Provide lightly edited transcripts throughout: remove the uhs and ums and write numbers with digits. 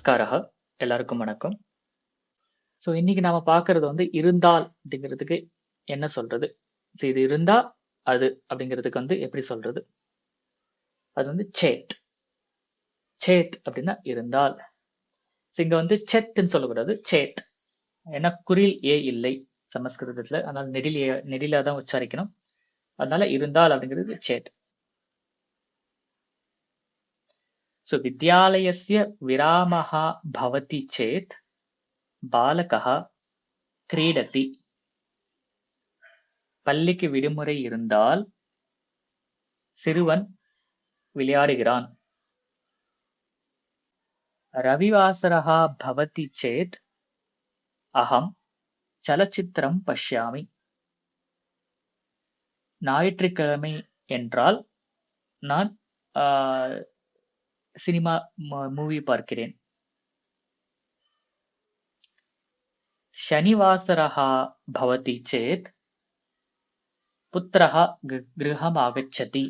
நமஸ்காரः எல்லாருக்கும் வணக்கம். ஸோ இன்னைக்கு நாம பார்க்கறது வந்து இருந்தால் அப்படிங்கிறதுக்கு என்ன சொல்றது? ஸோ இது இருந்தா அது அப்படிங்கிறதுக்கு வந்து எப்படி சொல்றது? அது வந்து சேத். சேத் அப்படின்னா இருந்தால். ஸோ இங்க வந்து செத்ன்னு சொல்லக்கூடாது, சேத். ஏன்னா குறில் ஏ இல்லை சமஸ்கிருதத்துல, அதனால நெடிலா தான் உச்சாரிக்கணும். அதனால இருந்தால் அப்படிங்கிறது சேத். ஸோ வித்யாலயஸ்ய விராமः பவதி சேத் பாலகः கிரீடதி. பள்ளிக்கு விடுமுறை இருந்தால் சிறுவன் விளையாடுகிறான். ரவிவாசரः பவதி சேத் அகம் சலச்சித்திரம் பஷ்யாமி. ஞாயிற்றுக்கிழமை என்றால் நான் சினிமா மூவி பார்க்கிறேன். शनिवासरः भवति चेत् पुत्रः गृहम् आगच्छति.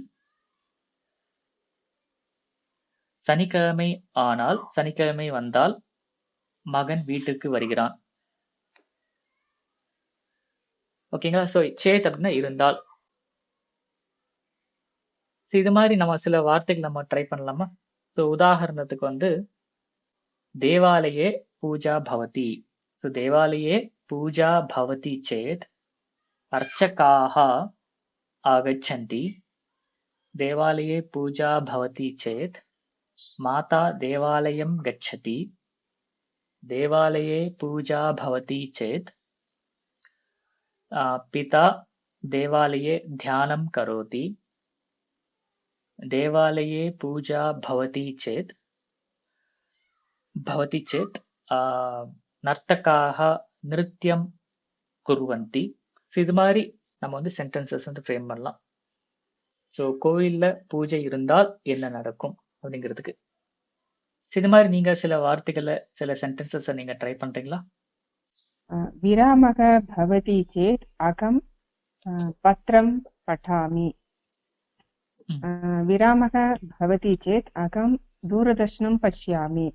சனிக்கிழமை வந்தால் மகன் வீட்டுக்கு வருகிறான். ஓகேங்களா? சோ சேத் அப்படின்னா இருந்தால். இது மாதிரி நம்ம சில வார்த்தைகள் நம்ம ட்ரை பண்ணலாமா? ஸோ உதாரணத்துக்கு வந்து தேவாலயே பூஜா பவதி. ஸோ தேவாலயே பூஜா பவதி சேத் अर्चकाः आगच्छन्ति. देवालये पूजा भवति चेत् माता देवालयं गच्छति. देवालये पूजा भवति चेत् पिता देवालये ध्यानं करोति. देवालये पूजा भवति चेत् नर्तकाः नृत्यं कुर्वन्ति. இது மாதிரி நம்ம வந்து சென்டென்சஸ் வந்து ஃப்ரேம் பண்ணலாம். ஸோ கோயில்ல பூஜை இருந்தால் என்ன நடக்கும் அப்படிங்கிறதுக்கு. இது மாதிரி நீங்க சில வார்த்தைகளை சில சென்டென்சஸ் நீங்க ட்ரை பண்றீங்களா? விராமக பவதி சேத் அகம் பத்ரம் பட்டாமி. விராமக பவதி சேத் அகம் தூரதர்ஷனம் பஷ்யாமி.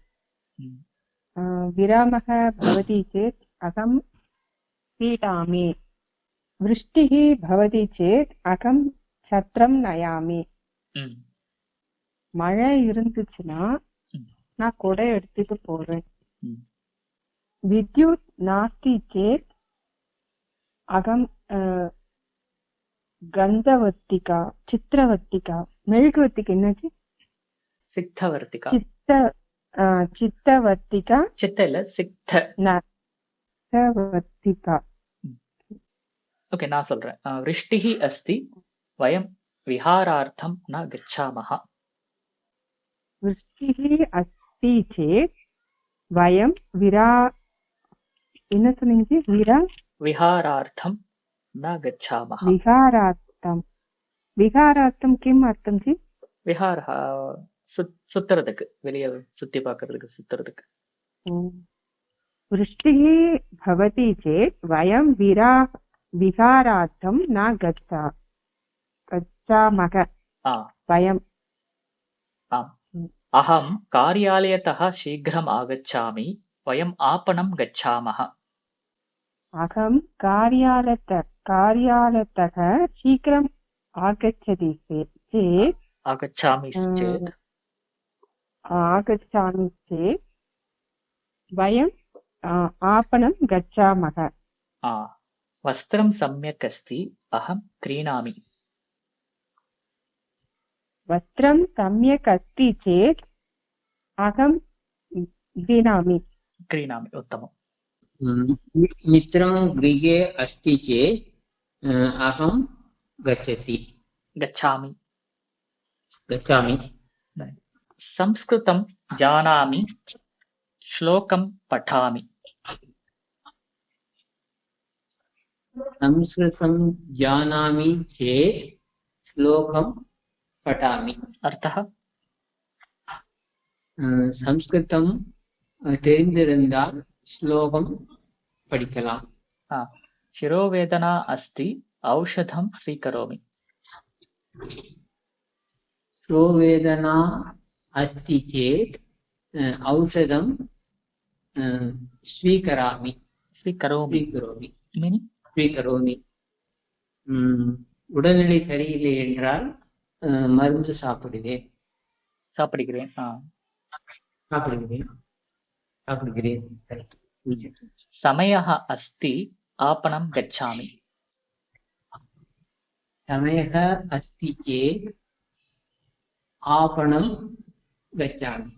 விராமக பவதி சேத் அகம் பீடாமி. वृष्टिः भवति चेत् अहं छत्रं नयामि. மழை இருந்துச்சுன்னா நான் கொடை எடுத்துட்டு போறேன். வித்யுத் நாஸ்தி சேத் அகம் கந்தவர்த்திகா சித்திரவர்த்திகா. மெழுகுவர்த்திக்கு என்னாச்சு? சித்தவர்த்திகா. சித்தவர்த்திகா. சித்த இல்ல சித்தவர்த்திகா. ஓகே, நான் சொல்றேன். விருஷ்டிஹி அஸ்தி வயம் விஹாரார்த்தம் ந கச்சாமஹ. விருஷ்டிஹி அஸ்தி சேத் வயம் என்ன சொன்னீங்க? விஹாரார்த்தம் ந கச்சாமஹ. விஹாரார்த்தம் கிம் அர்த்தம் ஜி? விஹார சுத்துறதுக்கு, வெளியே சுத்தி பார்க்கிறதுக்கு, சுத்துறதுக்கு. விருஷ்டிஹி பவதி சேத் வயம் விஹாரார்த்தம் ந கச்சாமஹ. வயம். அஹம் கார்யாலயத்தः शीघ्रम् आगच्छामि. वयम् आपणं गच्छामः. அகம் கார்யாலயத்தः शीघ्रम् आगच्छति चेत् आगच्छामि चेत् वयम् आपणं गच्छामः. वस्त्रं सम्यक् अस्ति अहं क्रीणामि. वस्त्रं सम्यक् अस्ति चेत् अहं क्रीणामि. उत्तमम्. मित्रं गृहे अस्ति चेत् अहं गच्छामि. संस्कृतं जानामि श्लोकं पठामि. संस्कृतं जानामि चेत् श्लोकं पठामि. अर्थः? संस्कृतं தெரிந்திருந்தால் श्लोकं படிக்கலாம். शिरोवेदना अस्ति औषधं स्वीकरोमि. शिरोवेदना अस्ति चेत् औषधं स्वीकरामि ஸ்வீகரோமி स्वीकरोमि மீனிங் ஸ்வீகரோமி. உடல்நிலை சரியில்லை என்றால் மருந்து சாப்பிடுகிறேன். சாப்பிடுகிறேன். சாப்பிடுகிறேன். சாப்பிடுகிறேன். Correct. சமயः अस्ति आपणं गच्छामि. समयः अस्ति चेत् आपणं गच्छामि.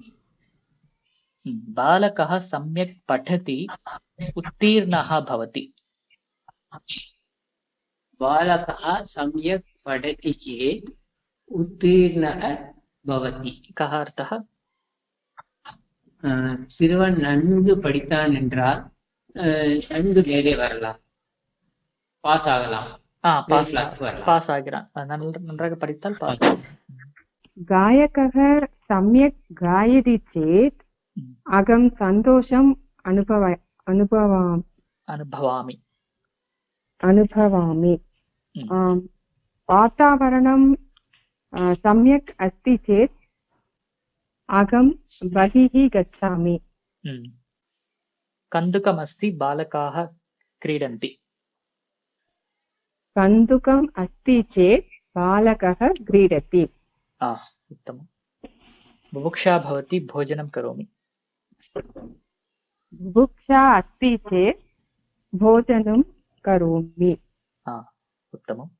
बालकः सम्यक् पठति उत्तीर्णः भवति. बालकः सम्यक् पठति चेत् उत्तीर्णः भवति. कः अर्थः? சிறுவன் நன்கு படித்தான் என்றால் நன்கு மேலே வரலாம், பாஸ் ஆகலாம், பாஸ் ஆகிறான். நன்றாக படித்தால் பாஸ். गायकः सम्यक् गायति चेत् अहं सन्तोषम् अनुभवामि. वातावरणं सम्यक् अस्ति चेत् अहं बहिः गच्छामि. कन्दुकम् अस्ति बालकाः क्रीडन्ति. कन्दुकम् अस्ति चेत् बालकः क्रीडति. उत्तमम्. बुभुक्षा भवति भोजनं करोमि. बुभुक्षा अस्ति चेत् भोजनं करोमि. உத்தமம்.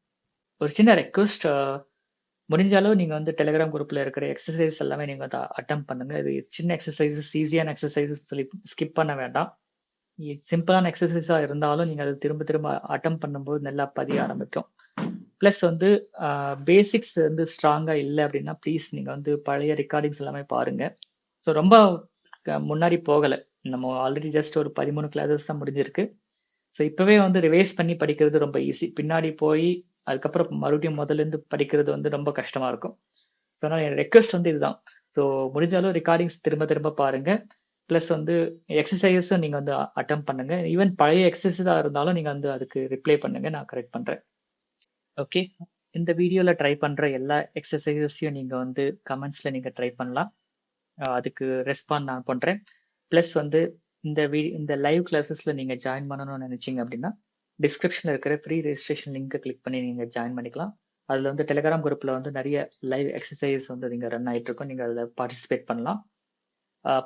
ஒரு சின்ன ரெக்வஸ்ட், முடிஞ்ச அளவு நீங்க வந்து டெலிகிராம் குரூப்ல இருக்கிற எக்ஸசைஸ் எல்லாமே நீங்க வந்து அட்டம் பண்ணுங்க. இது சின்ன எக்ஸசைசஸ், ஈஸியான எக்ஸசைசஸ் சொல்லி ஸ்கிப் பண்ண வேண்டாம். சிம்பிளான எக்ஸசைஸா இருந்தாலும் நீங்க அதை திரும்ப திரும்ப அட்டம் பண்ணும்போது நல்லா பதிய ஆரம்பிக்கும். பிளஸ் வந்து பேசிக்ஸ் வந்து ஸ்ட்ராங்கா இல்லை அப்படின்னா ப்ளீஸ் நீங்க வந்து பழைய ரெக்கார்டிங்ஸ் எல்லாமே பாருங்க. ஸோ ரொம்ப முன்னாடி போகலை, நம்ம ஆல்ரெடி ஜஸ்ட் ஒரு 13 கிளாஸஸ் தான் முடிஞ்சிருக்கு. ஸோ இப்பவே வந்து ரிவைஸ் பண்ணி படிக்கிறது ரொம்ப ஈஸி. பின்னாடி போய் அதுக்கப்புறம் மறுபடியும் முதல்ல இருந்து படிக்கிறது வந்து ரொம்ப கஷ்டமா இருக்கும். ஸோ அதனால என் ரெக்வஸ்ட் வந்து இதுதான். ஸோ முடிஞ்ச அளவு ரெக்கார்டிங்ஸ் திரும்ப திரும்ப பாருங்க. பிளஸ் வந்து எக்ஸசைஸும் நீங்க வந்து அட்டம் பண்ணுங்க. ஈவன் பழைய எக்ஸசைஸா இருந்தாலும் நீங்க வந்து அதுக்கு ரிப்ளை பண்ணுங்க, நான் கரெக்ட் பண்றேன். ஓகே, இந்த வீடியோல ட்ரை பண்ற எல்லா எக்ஸசைஸையும் நீங்க வந்து கமெண்ட்ஸ்ல நீங்க ட்ரை பண்ணலாம். அதுக்கு ரெஸ்பாண்ட் நான் பண்றேன். பிளஸ் வந்து இந்த லைவ் கிளாஸஸ்ல நீங்க ஜாயின் பண்ணணும்னு நினைச்சீங்க அப்படின்னா டிஸ்கிரிப்ஷன்ல இருக்கிற ஃப்ரீ ரெஜிஸ்ட்ரேஷன் லிங்கை கிளிக் பண்ணி நீங்க ஜாயின் பண்ணிக்கலாம். அதுல வந்து டெலிகிராம் குரூப்ல வந்து நிறைய லைவ் எக்ஸசைஸ் வந்து நீங்க ரன் ஆயிட்டு இருக்கும், நீங்க அதில் பார்ட்டிசிபேட் பண்ணலாம்.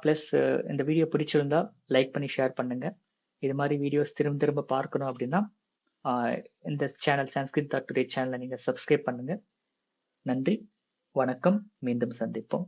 பிளஸ் இந்த வீடியோ பிடிச்சிருந்தா லைக் பண்ணி ஷேர் பண்ணுங்க. இது மாதிரி வீடியோஸ் திரும்ப திரும்ப பார்க்கணும் அப்படின்னா இந்த சேனல் சன்ஸ்கிரிட் டுடே சேனலை நீங்க சப்ஸ்கிரைப் பண்ணுங்க. நன்றி, வணக்கம், மீண்டும் சந்திப்போம்.